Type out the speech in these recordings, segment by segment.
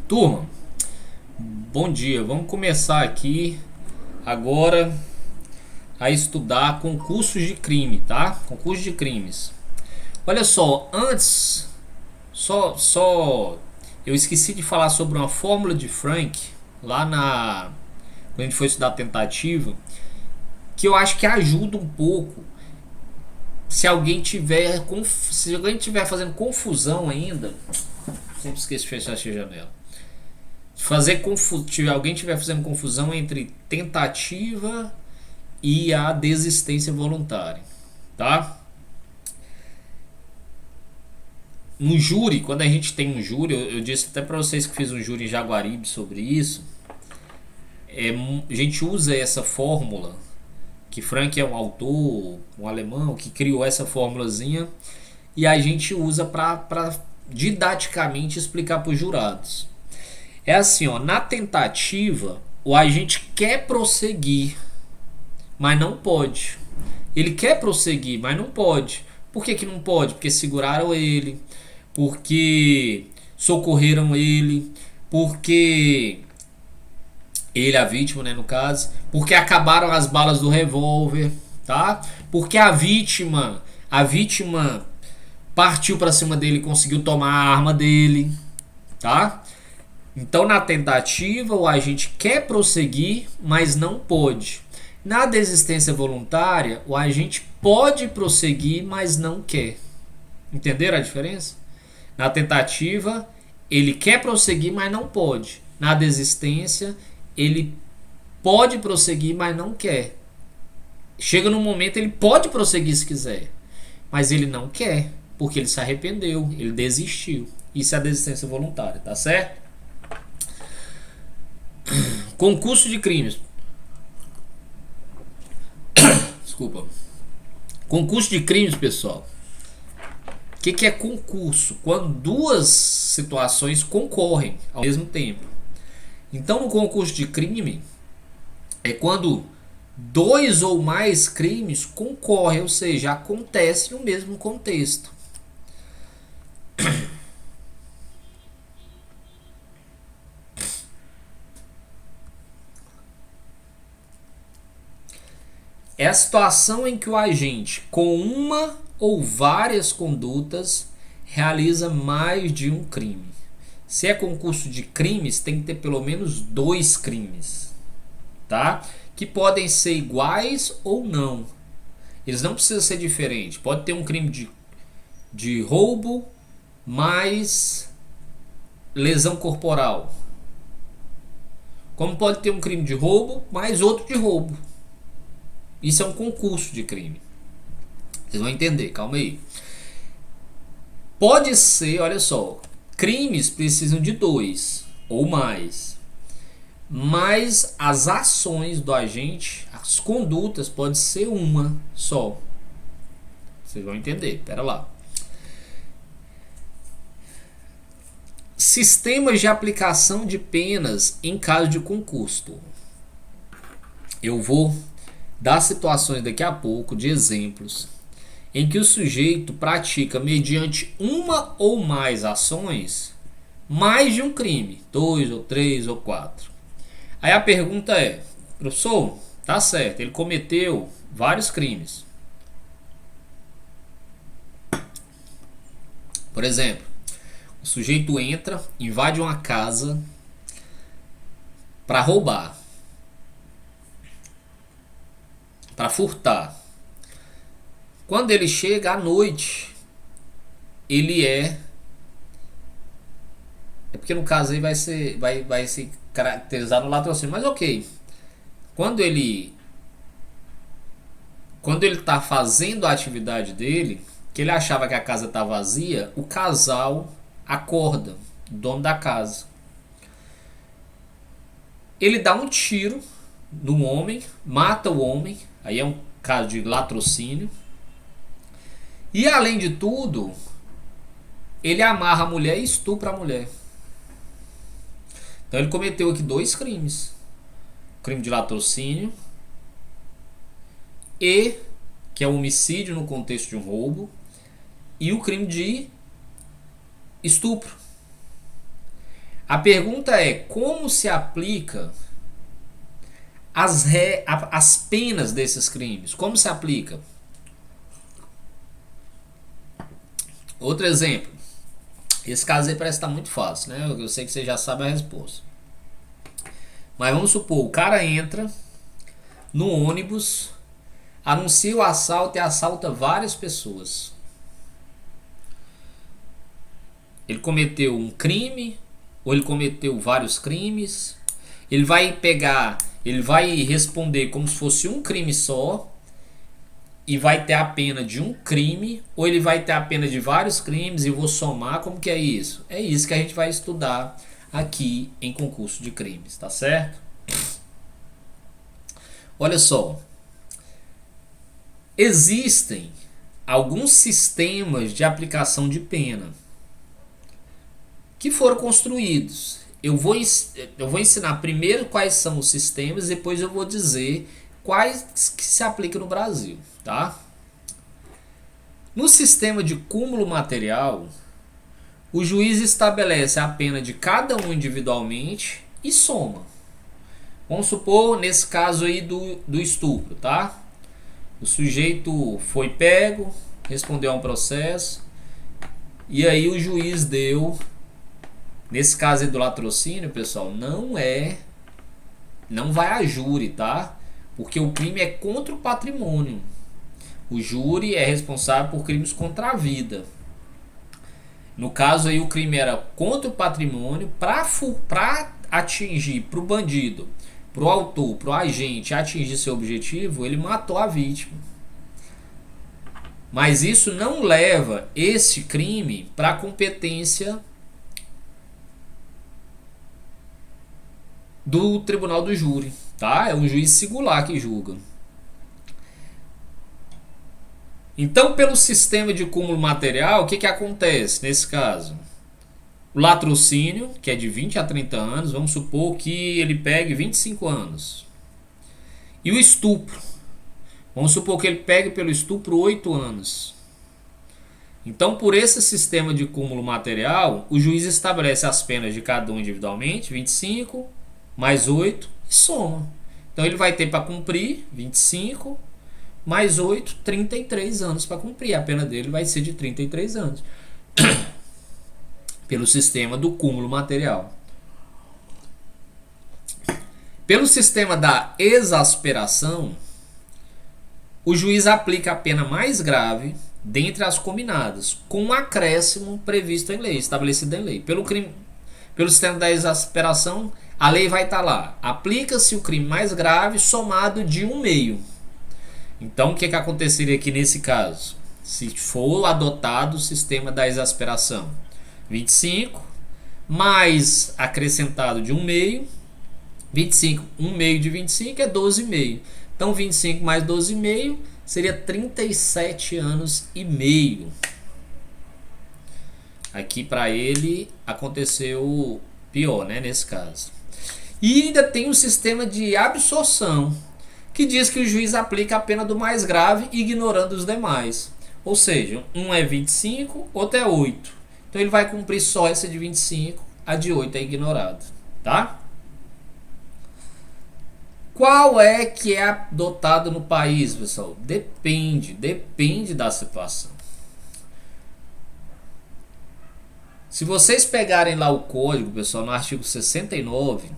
Turma, bom dia. Vamos começar aqui agora a estudar concursos de crime, tá? Concursos de crimes. Olha só, antes, só eu esqueci de falar sobre uma fórmula de Frank lá na quando a gente foi estudar a tentativa, que eu acho que ajuda um pouco se alguém tiver fazendo confusão ainda. Sempre esqueço de fechar essa janela. Alguém estiver fazendo confusão entre tentativa e a desistência voluntária, tá? No júri, quando a gente tem um júri, eu disse até para vocês que fiz um júri em Jaguaribe sobre isso. A gente usa essa fórmula que Frank é um autor, um alemão que criou essa formulazinha e a gente usa para didaticamente explicar para os jurados. É assim, ó, na tentativa, o agente quer prosseguir, mas não pode. Ele quer prosseguir, mas não pode. Por que, que não pode? Porque seguraram ele, porque socorreram ele, porque ele, a vítima, né, no caso, porque acabaram as balas do revólver, tá? Porque a vítima partiu para cima dele e conseguiu tomar a arma dele, tá? Então, na tentativa, o agente quer prosseguir, mas não pode. Na desistência voluntária, o agente pode prosseguir, mas não quer. Entenderam a diferença? Na tentativa, ele quer prosseguir, mas não pode. Na desistência, ele pode prosseguir, mas não quer. Chega num momento, ele pode prosseguir se quiser, mas ele não quer, porque ele se arrependeu, ele desistiu. Isso é a desistência voluntária, tá certo? Concurso de crimes. Desculpa. Concurso de crimes, pessoal. O que é concurso? Quando duas situações concorrem ao mesmo tempo. Então, no concurso de crime, é quando dois ou mais crimes concorrem, ou seja, acontecem no mesmo contexto. É a situação em que o agente, com uma ou várias condutas, realiza mais de um crime. Se é concurso de crimes, tem que ter pelo menos dois crimes, tá? Que podem ser iguais ou não. Eles não precisam ser diferentes. Pode ter um crime de roubo mais lesão corporal. Como pode ter um crime de roubo mais outro de roubo. Isso é um concurso de crime. Vocês vão entender, calma aí. Pode ser, olha só, crimes precisam de dois ou mais. Mas as ações do agente, as condutas, pode ser uma só. Vocês vão entender, pera lá. Sistemas de aplicação de penas em caso de concurso. Eu vou dar situações daqui a pouco de exemplos em que o sujeito pratica mediante uma ou mais ações mais de um crime, dois ou três ou quatro. Aí a pergunta é, professor, tá certo, ele cometeu vários crimes. Por exemplo, o sujeito entra, invade uma casa para roubar, para furtar. Quando ele chega à noite, ele é porque no caso aí vai ser caracterizado no latrocínio, mas ok. Quando ele tá fazendo a atividade dele, que ele achava que a casa tá vazia, o casal acorda, o dono da casa. Ele dá um tiro no homem, mata o homem, aí é um caso de latrocínio. E além de tudo, ele amarra a mulher e estupra a mulher. Então ele cometeu aqui dois crimes: o crime de latrocínio e que é um homicídio no contexto de um roubo, e o crime de estupro. A pergunta é como se aplica as penas desses crimes? Como se aplica? Outro exemplo. Esse caso aí parece estar muito fácil, né? Eu sei que você já sabe a resposta. Mas vamos supor, o cara entra no ônibus, anuncia o assalto e assalta várias pessoas. Ele cometeu um crime ou ele cometeu vários crimes? Ele vai responder como se fosse um crime só e vai ter a pena de um crime, ou ele vai ter a pena de vários crimes e vou somar? Como que é isso? É isso que a gente vai estudar aqui em concurso de crimes, tá certo? Olha só, existem alguns sistemas de aplicação de pena que foram construídos. Eu vou ensinar primeiro quais são os sistemas, depois eu vou dizer quais que se aplicam no Brasil, tá? No sistema de cúmulo material, o juiz estabelece a pena de cada um individualmente e soma. Vamos supor, nesse caso aí do estupro, tá? O sujeito foi pego, respondeu a um processo, e aí o juiz deu, nesse caso aí do latrocínio, pessoal, não vai a júri, tá? Porque o crime é contra o patrimônio. O júri é responsável por crimes contra a vida. No caso aí o crime era contra o patrimônio, para atingir, para o bandido, para o autor, para o agente atingir seu objetivo, ele matou a vítima. Mas isso não leva esse crime para a competência do tribunal do júri, tá? É um juiz singular que julga. Então, pelo sistema de cúmulo material, o que acontece nesse caso? O latrocínio, que é de 20 a 30 anos, vamos supor que ele pegue 25 anos. E o estupro, vamos supor que ele pegue pelo estupro 8 anos. Então, por esse sistema de cúmulo material, o juiz estabelece as penas de cada um individualmente, 25 mais 8, e soma. Então, ele vai ter para cumprir 25 mais 8, 33 anos para cumprir. A pena dele vai ser de 33 anos. Pelo sistema do cúmulo material. Pelo sistema da exasperação, o juiz aplica a pena mais grave dentre as combinadas, com um acréscimo previsto em lei, estabelecido em lei. Pelo sistema da exasperação, a lei vai estar lá. Aplica-se o crime mais grave somado de 1/2. Então, o que aconteceria aqui nesse caso? Se for adotado o sistema da exasperação, 25 mais acrescentado de 1/2, 25, 1/2 de 25 é 12,5. Então, 25 mais 12,5 seria 37 anos e meio. Aqui para ele aconteceu pior, né, nesse caso. E ainda tem um sistema de absorção, que diz que o juiz aplica a pena do mais grave, ignorando os demais. Ou seja, um é 25, outro é 8. Então ele vai cumprir só essa de 25, a de 8 é ignorada, tá? Qual é que é adotado no país, pessoal? Depende da situação. Se vocês pegarem lá o código, pessoal, no artigo 69,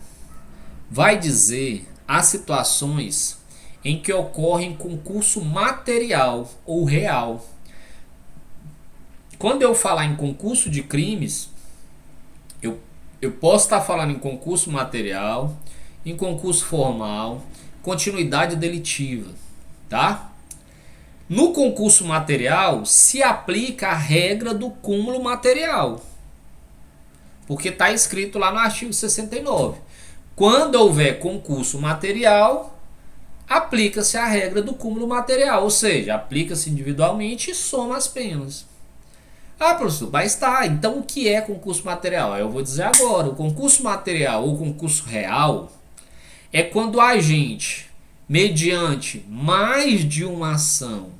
vai dizer as situações em que ocorre concurso material ou real. Quando eu falar em concurso de crimes, eu posso estar falando em concurso material, em concurso formal, continuidade delitiva, tá? No concurso material se aplica a regra do cúmulo material, porque está escrito lá no artigo 69. Quando houver concurso material, aplica-se a regra do cúmulo material, ou seja, aplica-se individualmente e soma as penas. Ah, professor, mas tá, então o que é concurso material? Eu vou dizer agora. O concurso material ou concurso real é quando o agente, mediante mais de uma ação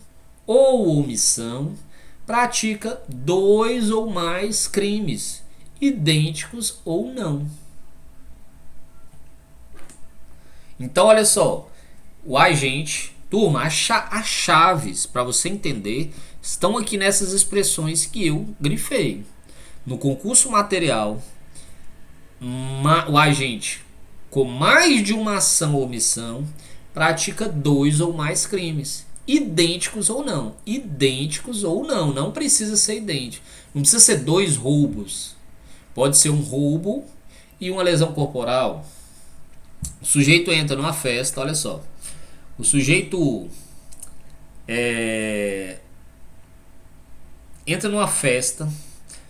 ou omissão, pratica 2 ou mais crimes idênticos ou não. Então, olha só, o agente, turma, as chaves para você entender estão aqui nessas expressões que eu grifei. No concurso material, o agente com mais de uma ação ou omissão pratica 2 ou mais crimes, idênticos ou não. Idênticos ou não, não precisa ser idêntico. Não precisa ser 2 roubos. Pode ser um roubo e uma lesão corporal. O sujeito entra numa festa, olha só. O sujeito entra numa festa.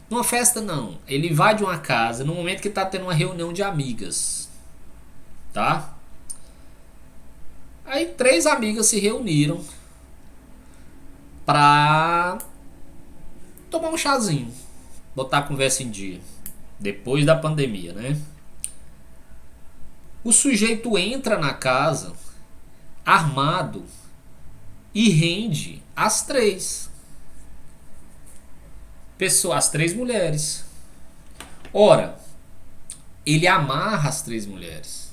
Numa festa não, ele invade uma casa no momento que está tendo uma reunião de amigas, tá? Aí 3 amigas se reuniram pra tomar um chazinho, botar a conversa em dia, depois da pandemia, né? O sujeito entra na casa armado e rende as 3 pessoas, as 3 mulheres. Ora, ele amarra as 3 mulheres.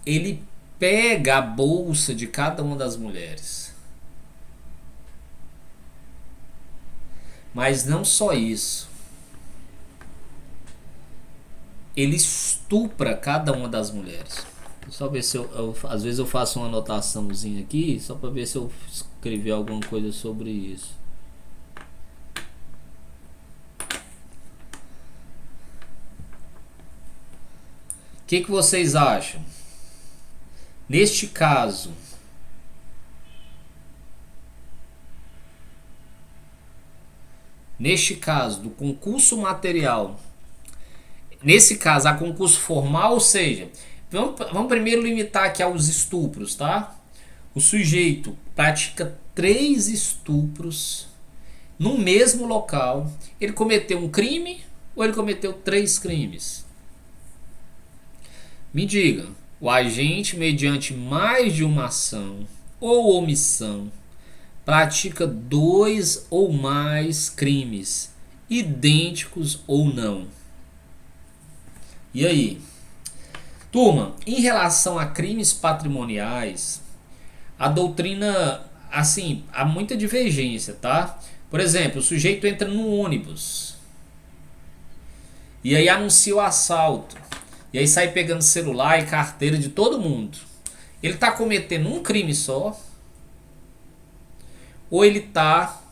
Ele pega a bolsa de cada uma das mulheres. Mas não só isso. Ele estupra cada uma das mulheres. Só ver se às vezes eu faço uma anotaçãozinha aqui, só para ver se eu escrevi alguma coisa sobre isso. O que vocês acham? Neste caso, do concurso material, nesse caso, a concurso formal, ou seja, vamos primeiro limitar aqui aos estupros, tá? O sujeito pratica 3 estupros no mesmo local. Ele cometeu um crime ou ele cometeu 3 crimes? Me diga, o agente, mediante mais de uma ação ou omissão, pratica 2 ou mais crimes, idênticos ou não. E aí? Turma, em relação a crimes patrimoniais, a doutrina, assim, há muita divergência, tá? Por exemplo, o sujeito entra no ônibus e aí anuncia o assalto. E aí sai pegando celular e carteira de todo mundo. Ele está cometendo um crime só? Ou ele está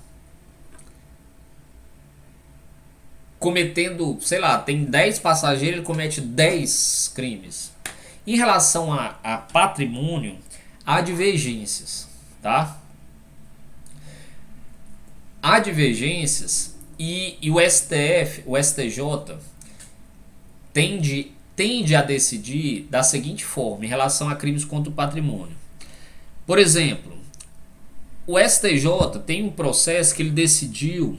cometendo, sei lá, tem 10 passageiros, ele comete 10 crimes? Em relação a patrimônio, há divergências, tá? Há divergências e o STF, o STJ, tende a decidir da seguinte forma em relação a crimes contra o patrimônio. Por exemplo, o STJ tem um processo que ele decidiu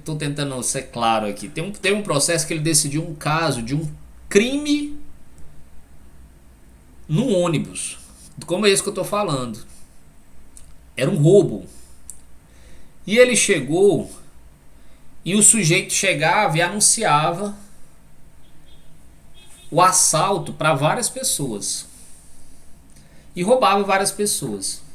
tô tentando ser claro aqui. Tem um processo que ele decidiu um caso de um crime num ônibus. Como é isso que eu tô falando? Era um roubo. E ele chegou e o sujeito chegava e anunciava o assalto para várias pessoas. E roubava várias pessoas.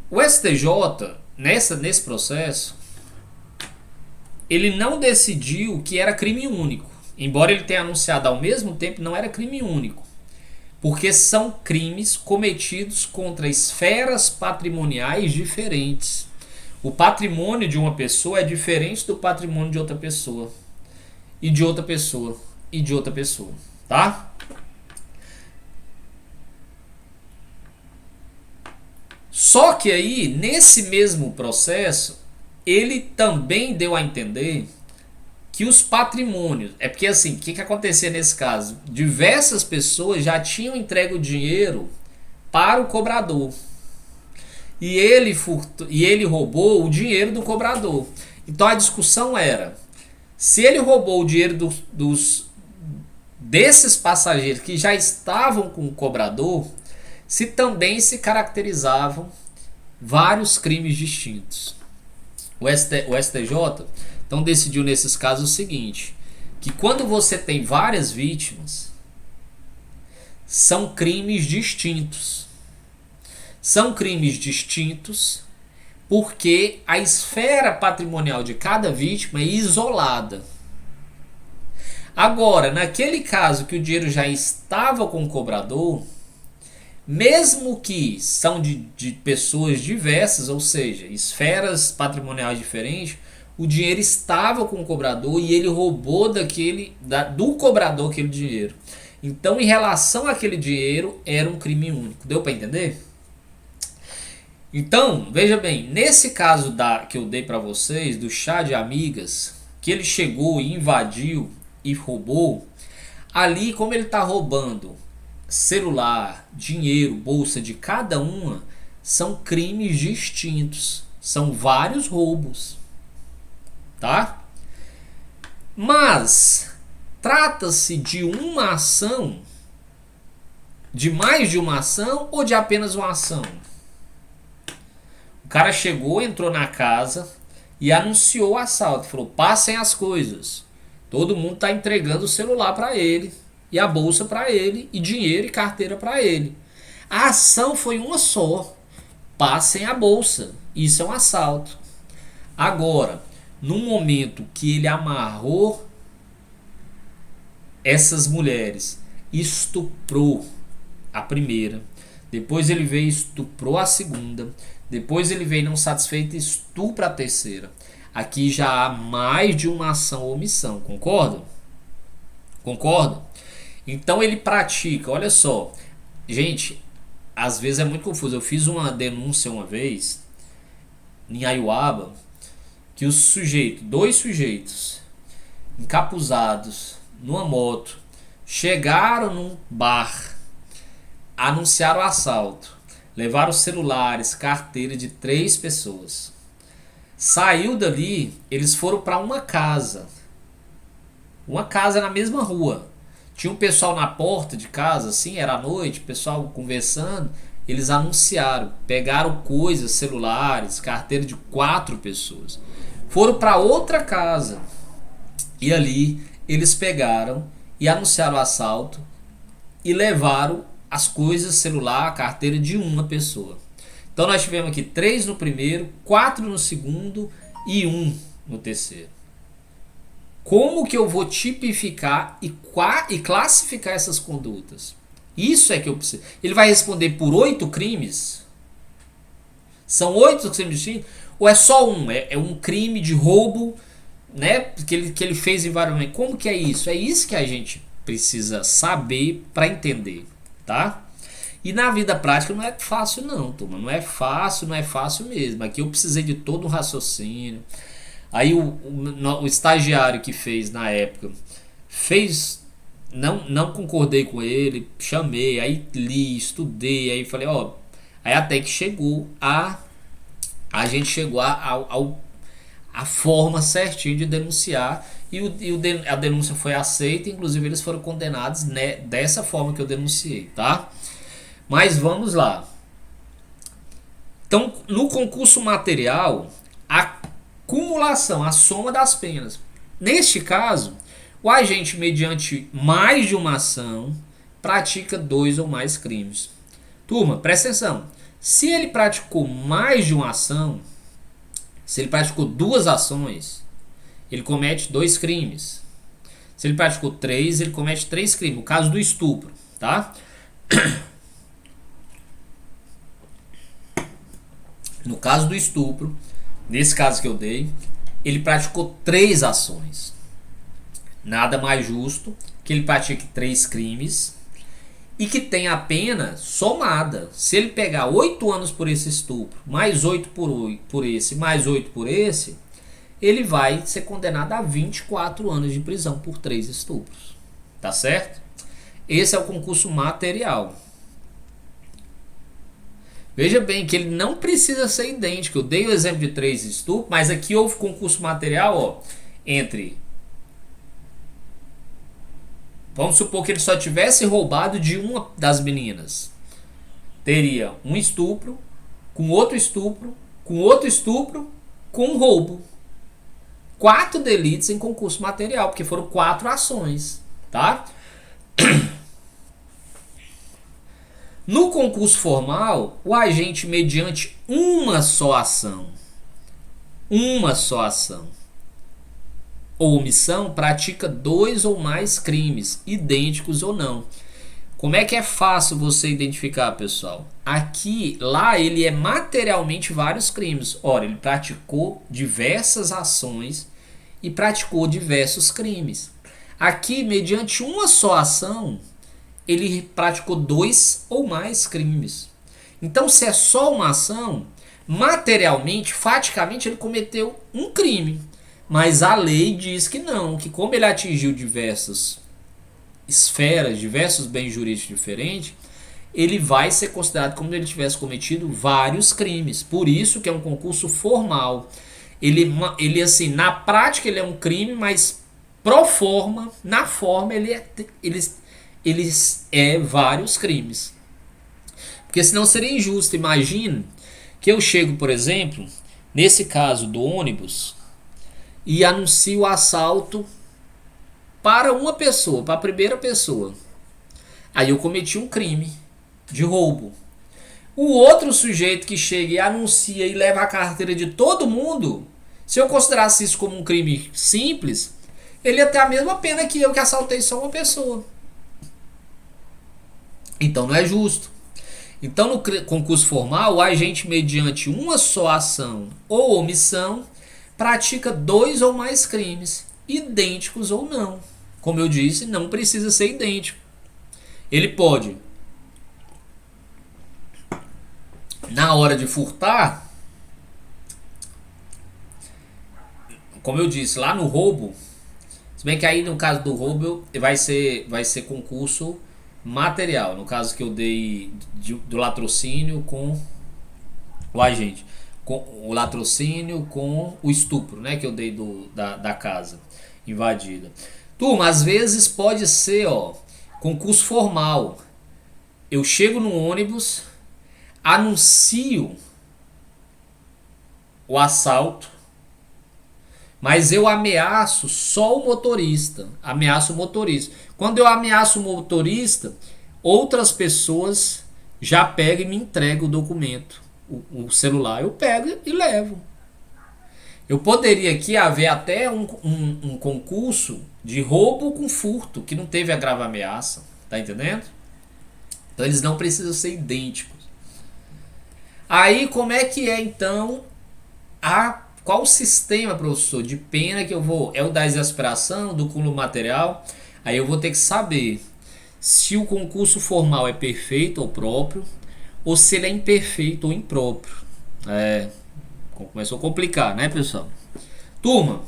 O STJ, nesse processo, ele não decidiu que era crime único. Embora ele tenha anunciado ao mesmo tempo, não era crime único. Porque são crimes cometidos contra esferas patrimoniais diferentes. O patrimônio de uma pessoa é diferente do patrimônio de outra pessoa. E de outra pessoa. E de outra pessoa. Tá? Só que aí, nesse mesmo processo, ele também deu a entender que os patrimônios... É porque assim, o que acontecia nesse caso? Diversas pessoas já tinham entregue o dinheiro para o cobrador. E ele roubou o dinheiro do cobrador. Então a discussão era: se ele roubou o dinheiro desses passageiros que já estavam com o cobrador, se também se caracterizavam vários crimes distintos. O STJ então decidiu nesses casos o seguinte, que quando você tem várias vítimas, são crimes distintos. São crimes distintos porque a esfera patrimonial de cada vítima é isolada. Agora, naquele caso que o dinheiro já estava com o cobrador, mesmo que são de pessoas diversas, ou seja, esferas patrimoniais diferentes, o dinheiro estava com o cobrador e ele roubou do cobrador aquele dinheiro. Então, em relação àquele dinheiro, era um crime único. Deu para entender? Então, veja bem, nesse caso que eu dei para vocês, do chá de amigas, que ele chegou e invadiu e roubou, ali como ele está roubando celular, dinheiro, bolsa de cada uma, são crimes distintos, são vários roubos, tá? Mas trata-se de uma ação, de mais de uma ação ou de apenas uma ação? O cara chegou, entrou na casa e anunciou o assalto, falou: passem as coisas. Todo mundo está entregando o celular para ele, e a bolsa para ele, e dinheiro e carteira para ele. A ação foi uma só: passem a bolsa. Isso é um assalto. Agora, no momento que ele amarrou essas mulheres, estuprou a primeira, depois ele veio e estuprou a segunda, depois ele veio não satisfeito e estupra a terceira. Aqui já há mais de uma ação ou omissão, concordam? Concordam? Então ele pratica, olha só, gente, às vezes é muito confuso. Eu fiz uma denúncia uma vez em Aiuaba, que dois sujeitos encapuzados numa moto chegaram num bar, anunciaram o assalto, levaram celulares, carteira de 3 pessoas. Saiu dali, eles foram para uma casa na mesma rua. Tinha um pessoal na porta de casa, assim, era à noite, pessoal conversando. Eles anunciaram, pegaram coisas, celulares, carteira de 4 pessoas. Foram para outra casa e ali eles pegaram e anunciaram o assalto e levaram as coisas, celular, carteira de uma pessoa. Então nós tivemos aqui 3 no primeiro, 4 no segundo e 1 no terceiro. Como que eu vou tipificar e classificar essas condutas? Isso é que eu preciso. Ele vai responder por 8 crimes? São 8 crimes distintos? Ou é só um? É um crime de roubo, né, que ele fez em vários momentos. Como que é isso? É isso que a gente precisa saber para entender, tá? E na vida prática não é fácil não, turma. Não é fácil mesmo. Aqui eu precisei de todo um raciocínio. Aí o estagiário que fez na época, não concordei com ele, chamei, aí li, estudei, aí falei, ó, aí até que a gente chegou a forma certinha de denunciar e a denúncia foi aceita, inclusive eles foram condenados, né, dessa forma que eu denunciei, tá? Mas vamos lá. Então, no concurso material, a acumulação, a soma das penas. Neste caso, o agente, mediante mais de uma ação, pratica 2 ou mais crimes. Turma, presta atenção. Se ele praticou mais de uma ação, se ele praticou 2 ações, ele comete 2 crimes. Se ele praticou 3, ele comete 3 crimes. O caso do estupro, tá? No caso do estupro, nesse caso que eu dei, ele praticou 3 ações. Nada mais justo que ele pratique 3 crimes e que tenha a pena somada. Se ele pegar 8 anos por esse estupro, mais 8 por esse, mais 8 por esse, ele vai ser condenado a 24 anos de prisão por 3 estupros. Tá certo? Esse é o concurso material. Veja bem que ele não precisa ser idêntico. Eu dei o exemplo de 3 estupros, mas aqui houve concurso material, ó, entre Vamos supor que ele só tivesse roubado de uma das meninas. Teria um estupro, com outro estupro, com outro estupro, com um roubo. 4 delitos em concurso material, porque foram 4 ações, tá? No concurso formal, o agente, mediante uma só ação ou omissão, pratica 2 ou mais crimes, idênticos ou não. Como é que é fácil você identificar, pessoal? Lá ele é materialmente vários crimes. Ora, ele praticou diversas ações e praticou diversos crimes. Aqui, mediante uma só ação, ele praticou 2 ou mais crimes. Então, se é só uma ação, materialmente, faticamente, ele cometeu um crime. Mas a lei diz que não, que como ele atingiu diversas esferas, diversos bens jurídicos diferentes, ele vai ser considerado como se ele tivesse cometido vários crimes. Por isso que é um concurso formal. Ele assim, na prática ele é um crime, mas pro forma, na forma ele é vários crimes. Porque senão seria injusto. Imagine que eu chego, por exemplo, nesse caso do ônibus, e anuncio o assalto para uma pessoa, para a primeira pessoa. Aí eu cometi um crime de roubo. O outro sujeito que chega e anuncia e leva a carteira de todo mundo, se eu considerasse isso como um crime simples, ele ia ter a mesma pena que eu, que assaltei só uma pessoa. Então não é justo. Então no concurso formal, o agente, mediante uma só ação ou omissão, pratica 2 ou mais crimes, idênticos ou não. Como eu disse, não precisa ser idêntico. Ele pode, na hora de furtar, como eu disse, lá no roubo, se bem que aí no caso do roubo vai ser concurso material, no caso que eu dei do latrocínio com o agente, com o latrocínio com o estupro, né, que eu dei da casa invadida. Turma, às vezes pode ser, concurso formal. Eu chego no ônibus, anuncio o assalto, mas eu ameaço só o motorista. Ameaço o motorista. Quando eu ameaço o motorista, outras pessoas já pegam e me entregam o documento. O celular eu pego e levo. Eu poderia aqui haver até um concurso de roubo com furto, que não teve a grave ameaça. Tá entendendo? Então eles não precisam ser idênticos. Aí como é que é então qual o sistema, professor, de pena que eu vou? É o da exasperação, do cúmulo material? Aí eu vou ter que saber se o concurso formal é perfeito ou próprio, ou se ele é imperfeito ou impróprio. Começou a complicar, né, pessoal? Turma,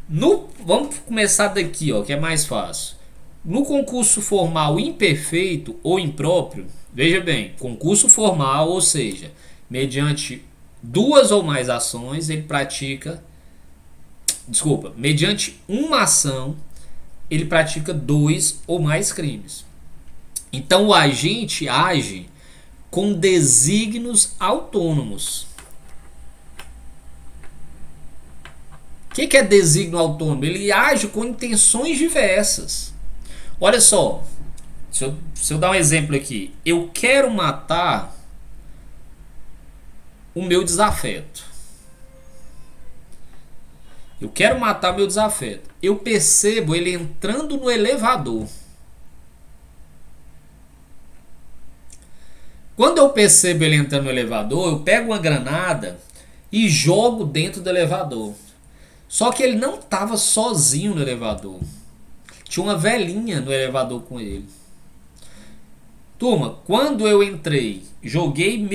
vamos começar daqui, que é mais fácil. No concurso formal imperfeito ou impróprio, veja bem, concurso formal, ou seja, mediante 2 ou mais ações, ele pratica... mediante uma ação, ele pratica 2 ou mais crimes. Então o agente age com desígnios autônomos. O que é desígnio autônomo? Ele age com intenções diversas. Olha só, se eu dar um exemplo aqui. Eu quero matar o meu desafeto. Eu quero matar meu desafeto. Eu percebo ele entrando no elevador. Quando eu percebo ele entrando no elevador, eu pego uma granada e jogo dentro do elevador. Só que ele não estava sozinho no elevador. Tinha uma velhinha no elevador com ele. Turma, quando eu entrei, joguei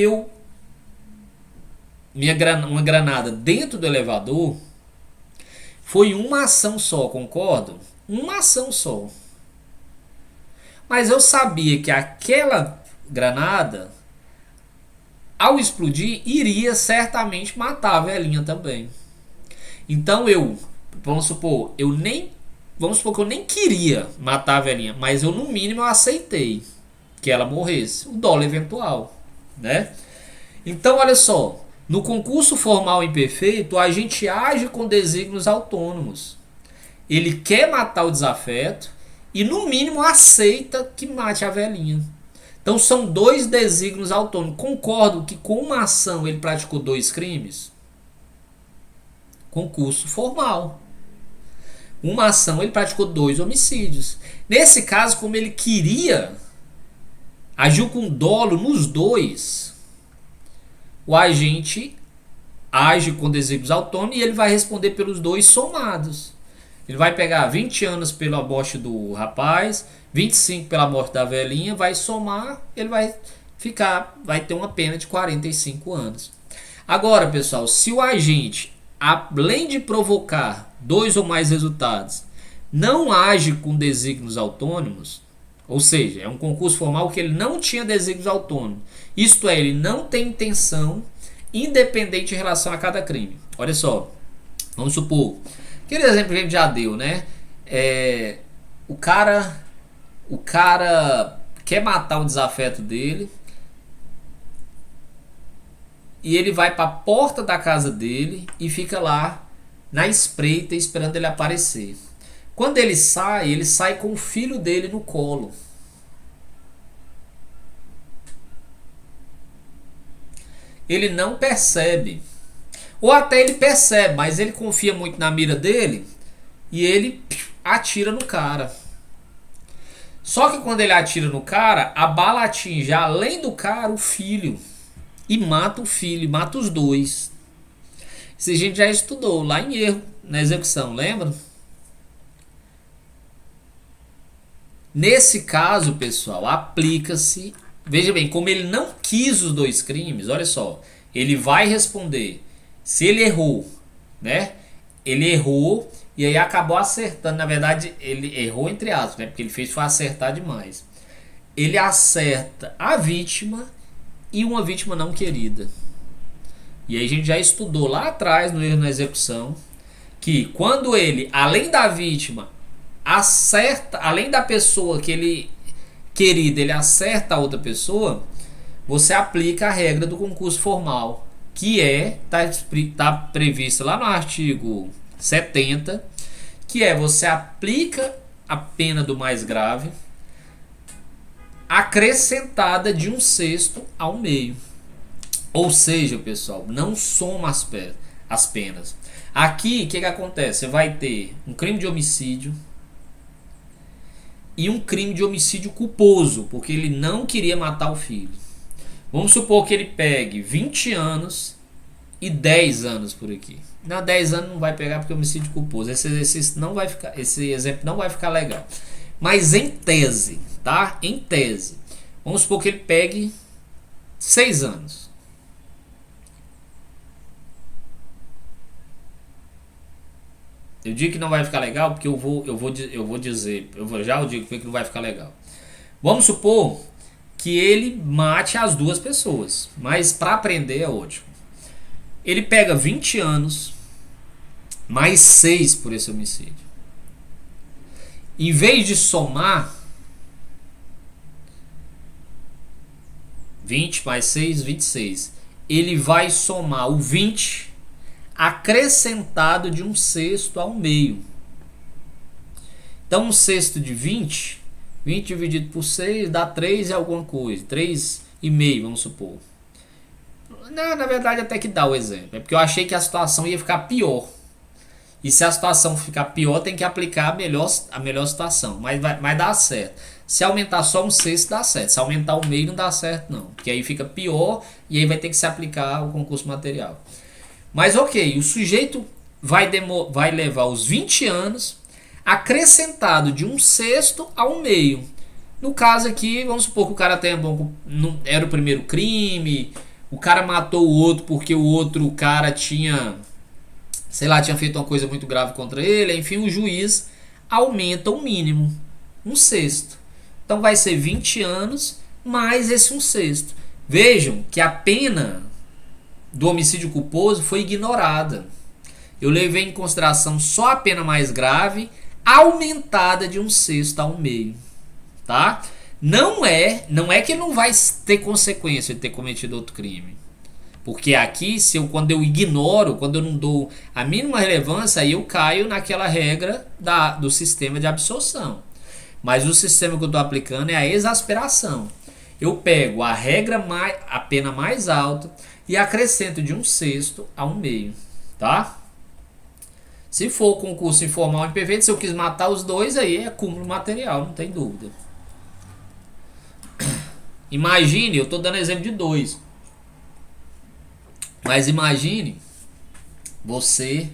uma granada dentro do elevador, foi uma ação só, concordam? Uma ação só. Mas eu sabia que aquela granada, ao explodir, iria certamente matar a velhinha também. Então vamos supor, eu nem vamos supor que eu nem queria matar a velhinha, mas eu no mínimo eu aceitei que ela morresse. O dolo eventual, né? Então, olha só, no concurso formal imperfeito, a gente age com desígnios autônomos. Ele quer matar o desafeto e no mínimo aceita que mate a velhinha. Então são dois desígnios autônomos. Concordo que com uma ação ele praticou dois crimes? Concurso formal. Uma ação ele praticou dois homicídios. Nesse caso, como ele queria, agiu com dolo nos dois, o agente age com desígnios autônomos e ele vai responder pelos dois somados. Ele vai pegar 20 anos pela morte do rapaz, 25 pela morte da velhinha, vai somar, ele vai ter uma pena de 45 anos. Agora, pessoal, se o agente, além de provocar dois ou mais resultados, não age com desígnios autônomos, ou seja, é um concurso formal que ele não tinha desígnios autônomos, isto é, ele não tem intenção independente em relação a cada crime. Olha só, vamos supor, aquele exemplo que a gente já deu, né? O cara quer matar o desafeto dele e ele vai para a porta da casa dele e fica lá na espreita esperando ele aparecer. Quando ele sai com o filho dele no colo. Ele não percebe. Ou até ele percebe, mas ele confia muito na mira dele e ele atira no cara. Só que quando ele atira no cara, a bala atinge, além do cara, o filho. E mata o filho, mata os dois. Isso a gente já estudou lá em erro, na execução, lembra? Nesse caso, pessoal, aplica-se... Veja bem, como ele não quis os dois crimes, olha só, ele vai responder... Se ele errou, né? Ele errou e aí acabou acertando. Na verdade, ele errou entre aspas, né? Porque ele fez foi acertar demais. Ele acerta a vítima e uma vítima não querida. E aí a gente já estudou lá atrás no erro na execução que quando ele, além da vítima, acerta, além da pessoa que ele querida, ele acerta a outra pessoa, você aplica a regra do concurso formal. Que está previsto lá no artigo 70, que é você aplica a pena do mais grave acrescentada de 1/6 ao meio. Ou seja, pessoal, não soma as penas. Aqui, o que acontece? Você vai ter um crime de homicídio e um crime de homicídio culposo, porque ele não queria matar o filho. Vamos supor que ele pegue 20 anos e 10 anos por aqui. Não, 10 anos não vai pegar porque é homicídio culposo. Esse exercício não vai ficar, esse exemplo não vai ficar legal. Mas em tese, tá? Em tese. Vamos supor que ele pegue 6 anos. Eu digo que não vai ficar legal porque eu vou dizer, já digo que não vai ficar legal. Vamos supor que ele mate as duas pessoas, mas para aprender é ótimo. Ele pega 20 anos mais 6 por esse homicídio. Em vez de somar 20 mais 6, 26, ele vai somar o 20 acrescentado de 1/6 ao meio. Então 1/6 de 20 dividido por 6 dá 3 e alguma coisa, 3,5, vamos supor. Não, na verdade até que dá o exemplo. É porque eu achei que a situação ia ficar pior. E se a situação ficar pior, tem que aplicar a melhor situação. Mas vai dar certo. Se aumentar só 1/6 dá certo. Se aumentar o meio não dá certo não. Porque aí fica pior e aí vai ter que se aplicar o concurso material. Mas ok, o sujeito vai levar os 20 anos acrescentado de 1/6 ao meio. No caso aqui, vamos supor que o cara tenha era o primeiro crime, o cara matou o outro porque o outro cara tinha feito uma coisa muito grave contra ele, enfim, o juiz aumenta o mínimo, 1/6. Então vai ser 20 anos mais esse 1/6. Vejam que a pena do homicídio culposo foi ignorada. Eu levei em consideração só a pena mais grave, aumentada de um sexto a um meio, tá? Não é que ele não vai ter consequência de ter cometido outro crime. Porque aqui, quando eu ignoro, quando eu não dou a mínima relevância, aí eu caio naquela regra do sistema de absorção. Mas o sistema que eu estou aplicando é a exasperação. Eu pego a pena mais alta e acrescento de um sexto a um meio, tá? Se for concurso informal em PV, se eu quis matar os dois, aí é acúmulo material, não tem dúvida. Imagine, eu estou dando exemplo de dois. Mas imagine você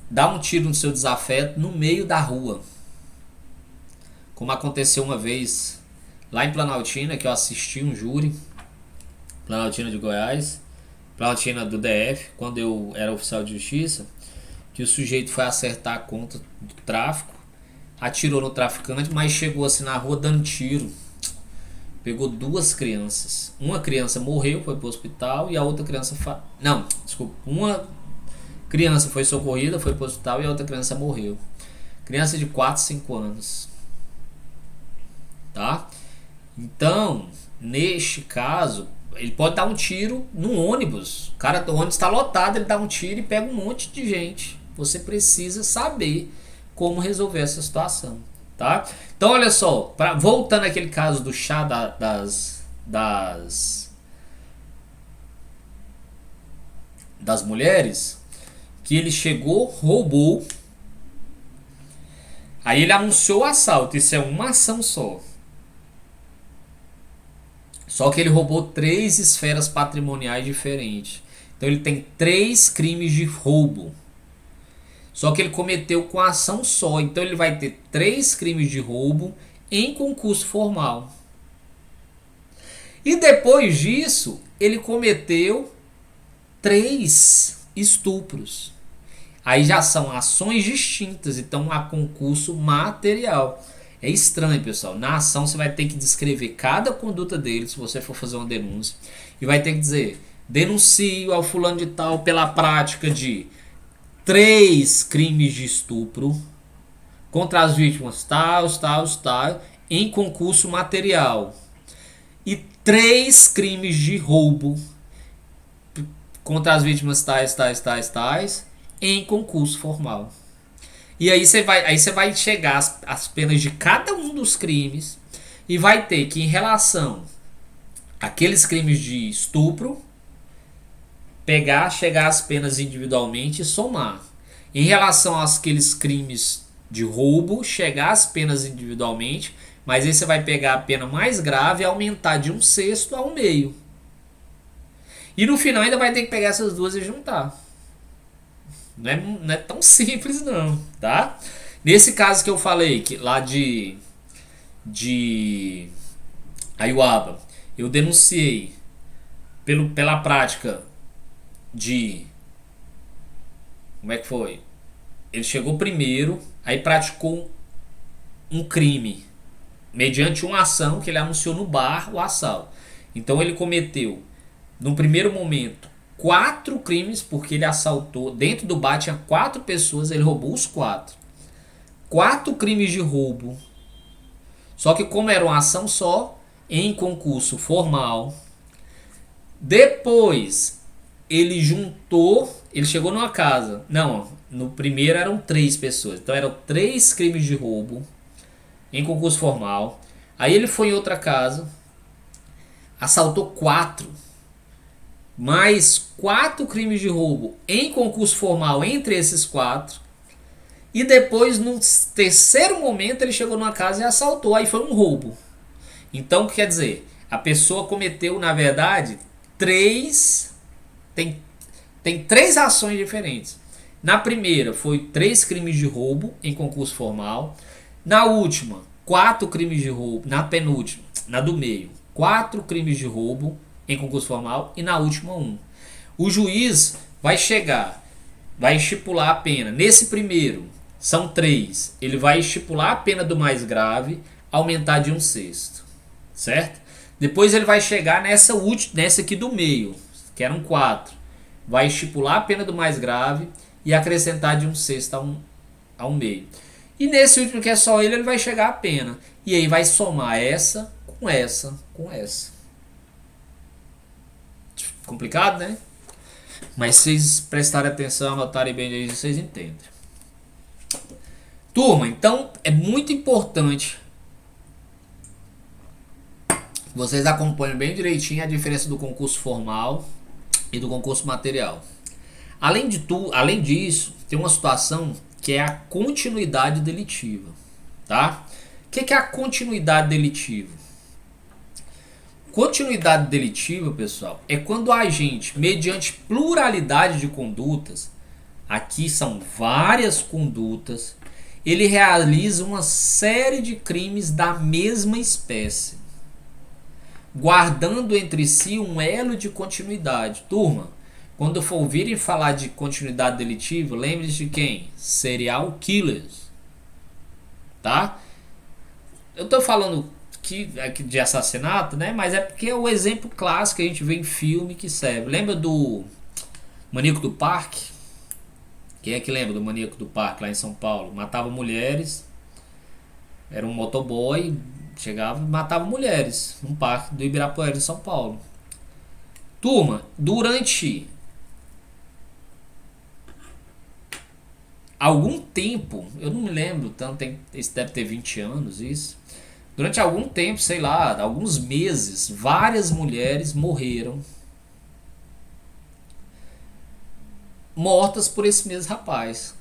dar um tiro no seu desafeto no meio da rua. Como aconteceu uma vez lá em Planaltina, que eu assisti um júri. Planaltina de Goiás. Planaltina do DF, quando eu era oficial de justiça. Que o sujeito foi acertar a conta do tráfico. Atirou no traficante, mas chegou assim na rua dando tiro. Pegou duas crianças. Uma criança morreu, foi para o hospital, e a outra criança... Uma criança foi socorrida, foi para o hospital, e a outra criança morreu. Criança de 4, 5 anos. Tá? Então, neste caso, ele pode dar um tiro no ônibus. O ônibus está lotado, ele dá um tiro e pega um monte de gente. Você precisa saber como resolver essa situação. Tá? Então olha só, voltando àquele caso do chá das mulheres, que ele chegou, roubou, aí ele anunciou o assalto. Isso é uma ação só que ele roubou 3 esferas patrimoniais diferentes. Então ele tem 3 crimes de roubo. Só que ele cometeu com a ação só. Então ele vai ter 3 crimes de roubo em concurso formal. E depois disso, ele cometeu 3 estupros. Aí já são ações distintas. Então há concurso material. É estranho, pessoal. Na ação você vai ter que descrever cada conduta dele, se você for fazer uma denúncia. E vai ter que dizer: denuncio ao fulano de tal pela prática de 3 crimes de estupro contra as vítimas tal, em concurso material. E 3 crimes de roubo contra as vítimas tais, em concurso formal. E aí você vai chegar às penas de cada um dos crimes e vai ter que, em relação àqueles crimes de estupro, chegar às penas individualmente e somar. Em relação àqueles crimes de roubo, chegar às penas individualmente, mas aí você vai pegar a pena mais grave e aumentar de um sexto a um meio. E no final ainda vai ter que pegar essas duas e juntar. Não é tão simples não, tá? Nesse caso que eu falei, que lá de Aiuaba, eu denunciei pela prática de... Como é que foi? Ele chegou primeiro, aí praticou um crime mediante uma ação que ele anunciou no bar, o assalto. Então ele cometeu, no primeiro momento, 4 crimes, porque ele assaltou. Dentro do bar tinha 4 pessoas, ele roubou os 4. 4 crimes de roubo. Só que como era uma ação só, em concurso formal. Depois ele chegou numa casa. Não, no primeiro eram 3 pessoas. Então eram 3 crimes de roubo em concurso formal. Aí ele foi em outra casa, assaltou 4. Mais 4 crimes de roubo em concurso formal entre esses 4. E depois, no terceiro momento, ele chegou numa casa e assaltou. Aí foi um roubo. Então, quer dizer, a pessoa cometeu, na verdade, 3... Tem 3 ações diferentes. Na primeira, foi 3 crimes de roubo em concurso formal. Na última, 4 crimes de roubo. Na penúltima, na do meio, 4 crimes de roubo em concurso formal. E na última, 1. O juiz vai estipular a pena. Nesse primeiro, são 3. Ele vai estipular a pena do mais grave, aumentar de um sexto. Certo? Depois ele vai chegar nessa aqui do meio, que eram 4. Vai estipular a pena do mais grave e acrescentar de um sexto ao meio. E nesse último que é só ele vai chegar a pena. E aí vai somar essa com essa com essa. Complicado, né? Mas se vocês prestarem atenção, anotarem bem aí, vocês entendem. Turma, então é muito importante que vocês acompanhem bem direitinho a diferença do concurso formal e do concurso material. Além disso, tem uma situação que é a continuidade delitiva, tá? O que é a continuidade delitiva? Continuidade delitiva, pessoal, é quando a agente, mediante pluralidade de condutas, aqui são várias condutas, ele realiza uma série de crimes da mesma espécie, guardando entre si um elo de continuidade. Turma, quando for ouvirem falar de continuidade delitiva, lembre-se de quem? Serial killers. Tá? Eu estou falando aqui de assassinato, né? Mas é porque é o exemplo clássico que a gente vê em filme que serve. Lembra do Maníaco do Parque? Quem é que lembra do Maníaco do Parque lá em São Paulo? Matava mulheres, era um motoboy, chegava e matava mulheres num parque do Ibirapuera, em São Paulo. Turma, durante algum tempo, eu não me lembro tanto, isso deve ter 20 anos isso. Durante algum tempo, sei lá, alguns meses, várias mulheres morreram mortas por esse mesmo rapaz.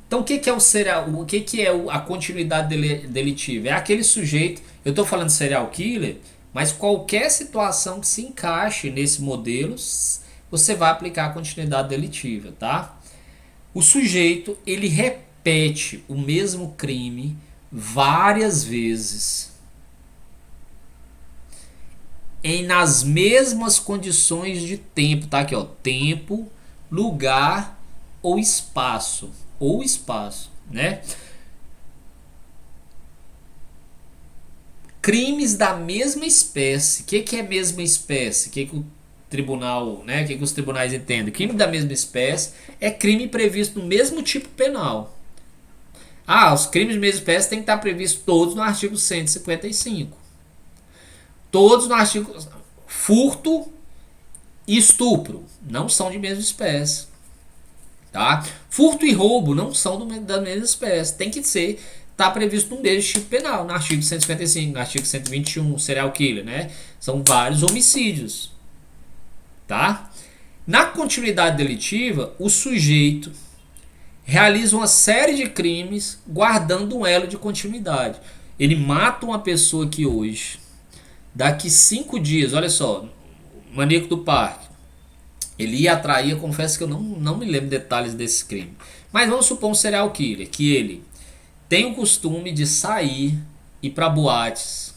Então o que é o serial, o que é a continuidade delitiva? É aquele sujeito, eu estou falando de serial killer, mas qualquer situação que se encaixe nesse modelo, você vai aplicar a continuidade delitiva, tá? O sujeito, ele repete o mesmo crime várias vezes nas mesmas condições de tempo, tá aqui, ó, tempo, lugar ou espaço, né? Crimes da mesma espécie. O que é mesma espécie? O que o tribunal, né? O que os tribunais entendem? Crime da mesma espécie é crime previsto no mesmo tipo penal. Os crimes de mesma espécie têm que estar previstos todos no artigo 155. Todos no artigo... Furto e estupro não são de mesma espécie. Tá? Furto e roubo não são da mesma espécie. Tem que ser... Está previsto no mesmo tipo penal, no artigo 155, no artigo 121, serial killer, né? São vários homicídios. Tá? Na continuidade delitiva, o sujeito realiza uma série de crimes guardando um elo de continuidade. Ele mata uma pessoa aqui hoje. Daqui 5 dias, olha só, Maníaco do Parque. Ele ia atrair, eu confesso que eu não me lembro detalhes desse crime. Mas vamos supor um serial killer, que ele tem o costume de sair, ir para boates.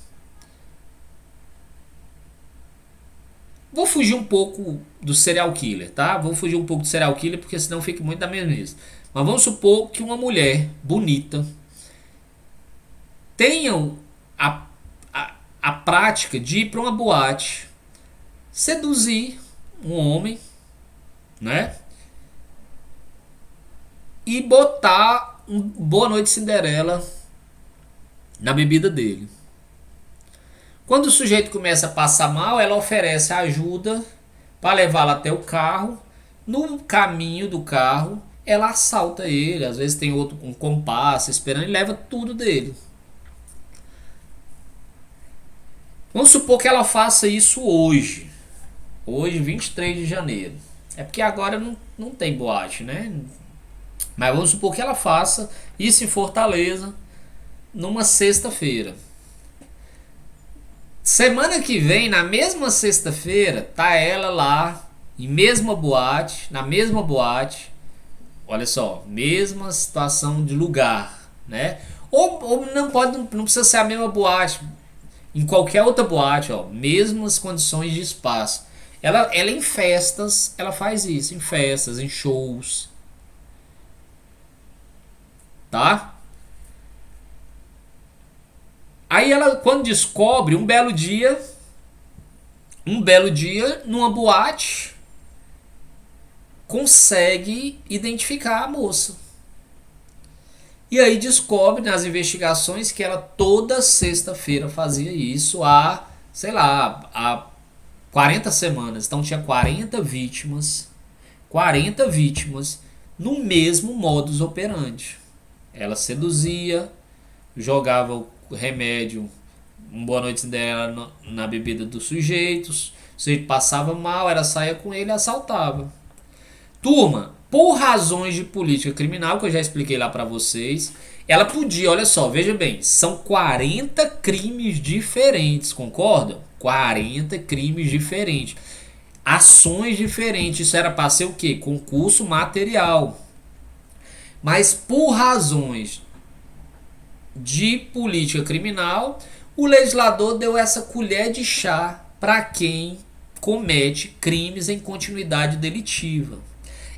Vou fugir um pouco do serial killer, tá? Vou fugir um pouco do serial killer, porque senão fica muito da mesmice. Mas vamos supor que uma mulher bonita tenha a prática de ir para uma boate, seduzir um homem, né? E botar um Boa Noite Cinderela na bebida dele. Quando o sujeito começa a passar mal, ela oferece ajuda para levá-lo até o carro. No caminho do carro, ela assalta ele. Às vezes tem um compasso esperando e leva tudo dele. Vamos supor que ela faça isso hoje. Hoje, 23 de janeiro. É porque agora não tem boate, né? Mas vamos supor que ela faça isso em Fortaleza numa sexta-feira. Semana que vem, na mesma sexta-feira, tá ela lá, na mesma boate. Olha só, mesma situação de lugar, né? Ou não precisa ser a mesma boate. Em qualquer outra boate, ó, mesmas condições de espaço. Ela em festas, ela faz isso, em festas, em shows. Tá? Aí ela, quando descobre, um belo dia, numa boate, consegue identificar a moça. E aí descobre nas investigações que ela toda sexta-feira fazia isso há, sei lá, há 40 semanas. Então tinha 40 vítimas no mesmo modus operandi. Ela seduzia, jogava o remédio, uma boa noite dela na bebida dos sujeitos, o sujeito passava mal, ela saía com ele e assaltava. Turma, por razões de política criminal, que eu já expliquei lá pra vocês, ela podia, olha só, veja bem, são 40 crimes diferentes, concordam? 40 crimes diferentes. Ações diferentes, isso era para ser o quê? Concurso material. Mas por razões de política criminal, o legislador deu essa colher de chá para quem comete crimes em continuidade delitiva.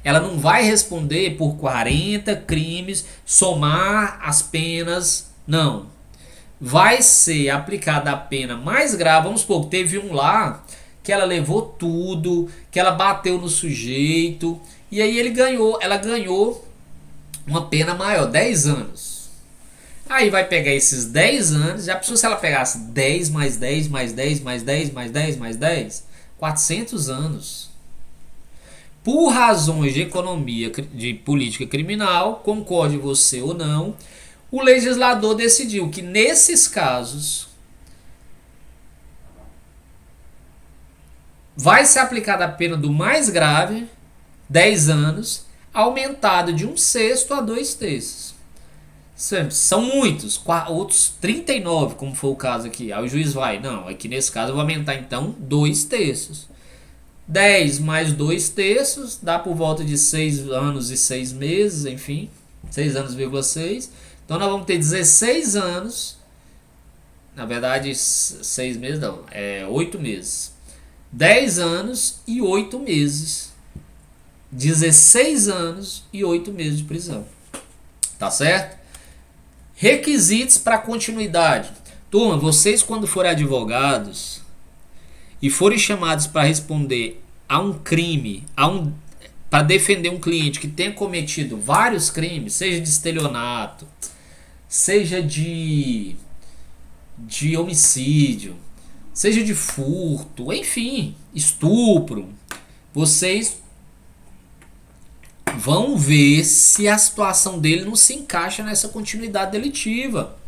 Ela não vai responder por 40 crimes, somar as penas, não. Vai ser aplicada a pena mais grave. Vamos supor que teve um lá que ela levou tudo, que ela bateu no sujeito, e aí ela ganhou uma pena maior, 10 anos. Aí vai pegar esses 10 anos, já pensou se ela pegasse 10 mais 10 mais 10 mais 10 mais 10 mais 10? 400 anos. Por razões de economia, de política criminal, concorde você ou não, o legislador decidiu que nesses casos vai ser aplicada a pena do mais grave, 10 anos, aumentado de 1/6 a 2/3. São muitos, outros 39, como foi o caso aqui. Aí o juiz vai, não, aqui nesse caso eu vou aumentar então 2/3. 10 mais 2/3 dá por volta de 6 anos e 6 meses, enfim, 6 anos,6. Então nós vamos ter 16 anos, na verdade 6 meses não, 8 meses. 10 anos e 8 meses. 16 anos e 8 meses de prisão. Tá certo? Requisitos para continuidade. Turma, vocês quando forem advogados e forem chamados para responder a um crime, para defender um cliente que tenha cometido vários crimes, seja de estelionato, seja de homicídio, seja de furto, enfim, estupro, vocês vão ver se a situação dele não se encaixa nessa continuidade delitiva.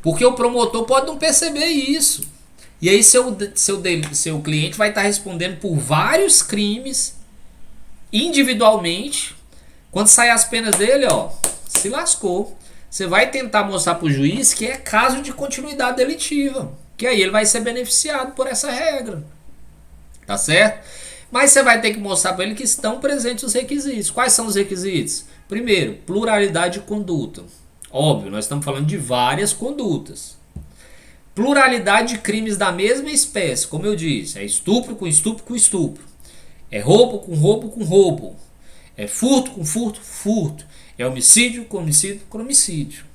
Porque o promotor pode não perceber isso. E aí seu cliente vai estar respondendo por vários crimes individualmente. Quando sair as penas dele, ó, se lascou. Você vai tentar mostrar para o juiz que é caso de continuidade delitiva. Que aí ele vai ser beneficiado por essa regra. Tá certo? Mas você vai ter que mostrar para ele que estão presentes os requisitos. Quais são os requisitos? Primeiro, pluralidade de conduta. Óbvio, nós estamos falando de várias condutas. Pluralidade de crimes da mesma espécie, como eu disse. É estupro com estupro com estupro. É roubo com roubo com roubo. É furto com furto, furto. É homicídio com homicídio com homicídio.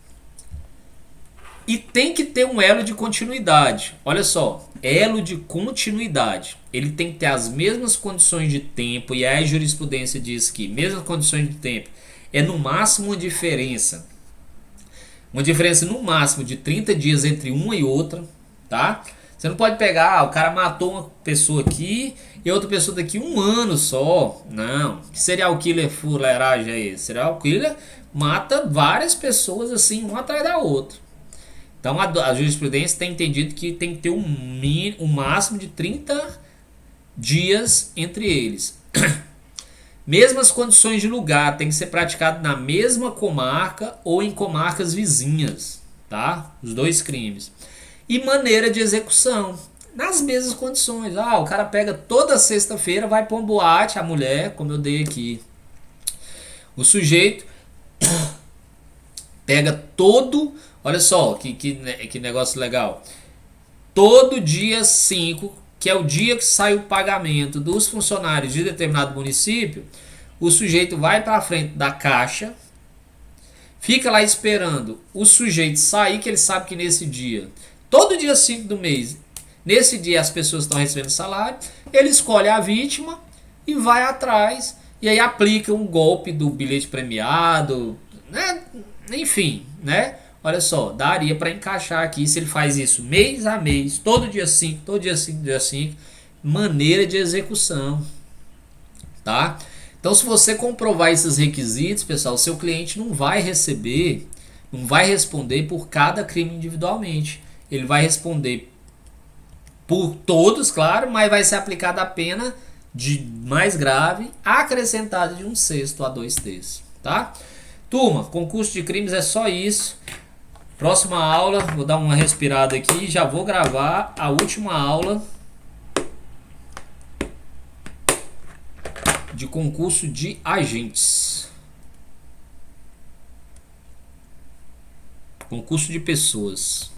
E tem que ter um elo de continuidade. Olha só, elo de continuidade. Ele tem que ter as mesmas condições de tempo, e aí a jurisprudência diz que mesmas condições de tempo é no máximo uma diferença. Uma diferença no máximo de 30 dias entre uma e outra, tá? Você não pode pegar, o cara matou uma pessoa aqui e outra pessoa daqui 1 ano só. Não. Que serial killer fuleiragem é esse? Serial killer mata várias pessoas assim, uma atrás da outra. Então a jurisprudência tem entendido que tem que ter um máximo de 30 dias entre eles. Mesmas condições de lugar, tem que ser praticado na mesma comarca ou em comarcas vizinhas, tá? Os dois crimes. E maneira de execução, nas mesmas condições. O cara pega toda sexta-feira, vai para um boate, a mulher, como eu dei aqui. O sujeito pega todo, olha só, que negócio legal. Todo dia 5, que é o dia que sai o pagamento dos funcionários de determinado município, o sujeito vai para frente da caixa, fica lá esperando o sujeito sair, que ele sabe que nesse dia, todo dia 5 do mês, nesse dia as pessoas estão recebendo salário, ele escolhe a vítima e vai atrás e aí aplica um golpe do bilhete premiado, né? Enfim, né? Olha só, daria para encaixar aqui se ele faz isso mês a mês, todo dia 5, todo dia 5, dia 5, maneira de execução, tá? Então, se você comprovar esses requisitos, pessoal, seu cliente não vai receber, não vai responder por cada crime individualmente. Ele vai responder por todos, claro, mas vai ser aplicada a pena de mais grave, acrescentada de 1/6 a 2/3, tá? Turma, concurso de crimes é só isso. Próxima aula, vou dar uma respirada aqui, já vou gravar a última aula de concurso de agentes. Concurso de pessoas.